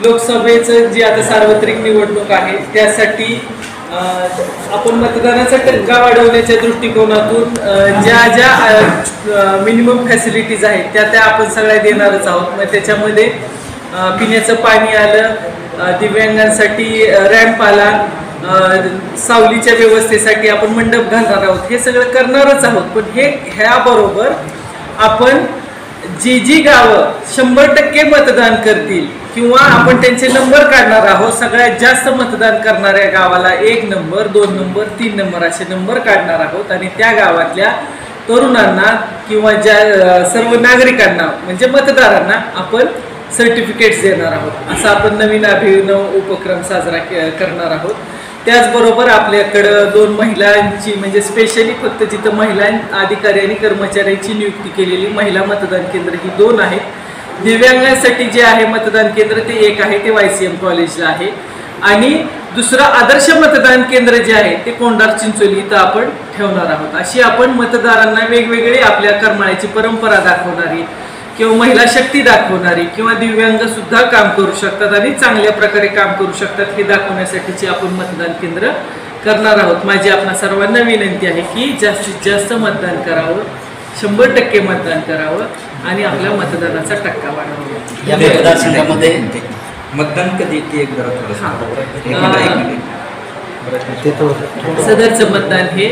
लोकसभेचं जी आता सार्वत्रिक निवडणूक आहे त्यासाठी आपण मतदानाचा टक्का वाढवण्याच्या दृष्टिकोनातून ज्या ज्या मिनिमम फॅसिलिटीज आहेत त्या आपण सगळ्या देणारच आहोत. मग त्याच्यामध्ये पिण्याचं पाणी आलं, दिव्यांगांसाठी रॅम्प आला, सावलीच्या व्यवस्थेसाठी आपण मंडप घालणार आहोत, हे सगळं करणारच आहोत. पण ह्याबरोबर आपण जी गावं 100% मतदान करतील किंवा आपण त्यांचे नंबर काढणार आहोत, सगळ्यात जास्त मतदान करणाऱ्या गावाला 1 नंबर, 2 नंबर, 3 नंबर असे नंबर काढणार आहोत आणि त्या गावातल्या तरुणांना किंवा ज्या सर्व नागरिकांना म्हणजे मतदारांना आपण सर्टिफिकेट्स देणार आहोत. असा आपण नवीन अभिनव उपक्रम साजरा करणार आहोत. त्याचबरोबर आपल्याकडं 2 महिलांची म्हणजे स्पेशली फक्त जिथं महिला अधिकारी आणि कर्मचाऱ्यांची नियुक्ती केलेली महिला मतदान केंद्र ही 2 आहेत. दिव्यांगांसाठी जे आहे मतदान केंद्र ते 1 आहे, ते YCM कॉलेजला आहे. आणि दुसरं आदर्श मतदान केंद्र जे आहे ते कोंडार चिंचोली इथं आपण ठेवणार आहोत. अशी आपण मतदारांना वेगवेगळी आपल्या करमाळ्याची परंपरा दाखवणारी किंवा महिला शक्ती दाखवणारी किंवा दिव्यांग सुद्धा काम करू शकतात आणि चांगल्या प्रकारे काम करू शकतात हे दाखवण्यासाठीची आपण मतदान केंद्र करणार आहोत. माझी आपणा सर्वांना विनंती आहे की जास्तीत जास्त मतदान करावं, 100% मतदान करावं आणि आपल्या मतदानाचा टक्का वाढवावा. या मतदारसंघामध्ये मतदान कधी सदरचं मतदान हे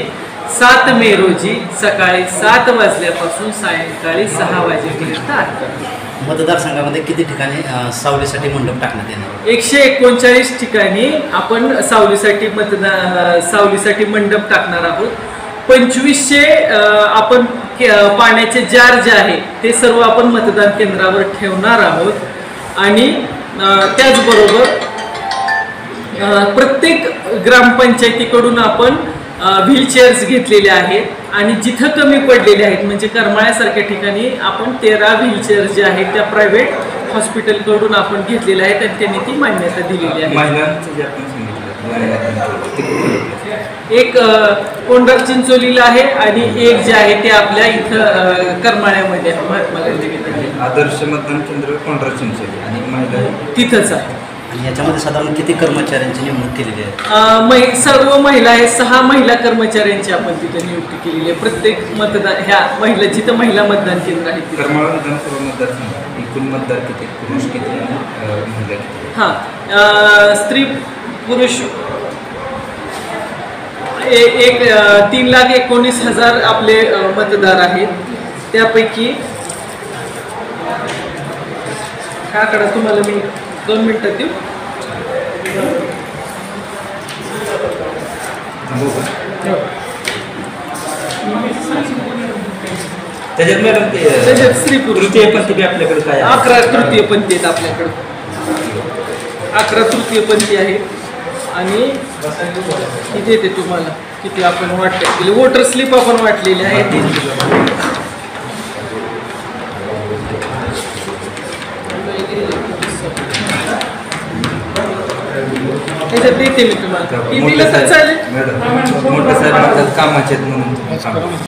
7 मे रोजी सकाळी 7 वाजल्यापासून सायंकाळी 6 वाजेपर्यंत आहे. मतदारसंघामध्ये किती ठिकाणी सावलीसाठी मंडप टाकण्यात येणार? 139 ठिकाणी आपण सावलीसाठी मंडप टाकणार आहोत. 2500 आपण पाण्याचे जार जे आहे ते सर्व आपण मतदान केंद्रावर ठेवणार आहोत. आणि त्याचबरोबर प्रत्येक ग्रामपंचायतीकडून आपण व्हीलचेअर्स घेतलेल्या आहेत आणि जिथं कमी पडलेले आहेत म्हणजे करमाळ्यासारख्या ठिकाणी आपण 13 व्हीलचेअर्स जे आहेत त्या प्रायव्हेट हॉस्पिटलकडून आपण घेतलेल्या आहेत आणि त्यांनी ती मान्यता दिलेली आहे. एक कोंडार चिंचोलीला आहे आणि एक जे आहे ते आपल्या इथं करमाळ्यामध्ये महात्मा गांधी आदर्श मतदान केंद्र कोंडार चिंचोली आणि महिला तिथंच आहे. आणि याच्यामध्ये साधारण किती कर्मचाऱ्यांची निवडणूक केलेली आहे? सर्व महिला आहे, 6 महिला कर्मचाऱ्यांची आपण तिथे नियुक्ती केलेली आहे. प्रत्येक मतदान ह्या महिला जिथं महिला मतदान केंद्र आहे करमाळा विधानसभा मतदारसंघ एकूण मतदार किती, पुरुष किती आणि महिला किती? हां, स्त्री पुरुष 3,19,000 आपले मतदार आहेत. त्यापैकी हा कडा तुम्हाला मी 2 मिनिटात देऊ. त्याच्यात मॅडम त्याच्यात स्त्री पुरुष तृतीयपंथी आपल्याकडे काय 11 तृतीयपंथी आहेत आपल्याकडे. 11 तृतीयपंथी आहेत आणि किती येते तुम्हाला किती आपण वाटले वोटर स्लिप आपण वाटलेली आहे ती त्याच्यात देते मी तुम्हाला. मोठं साहेब कामाचे म्हणून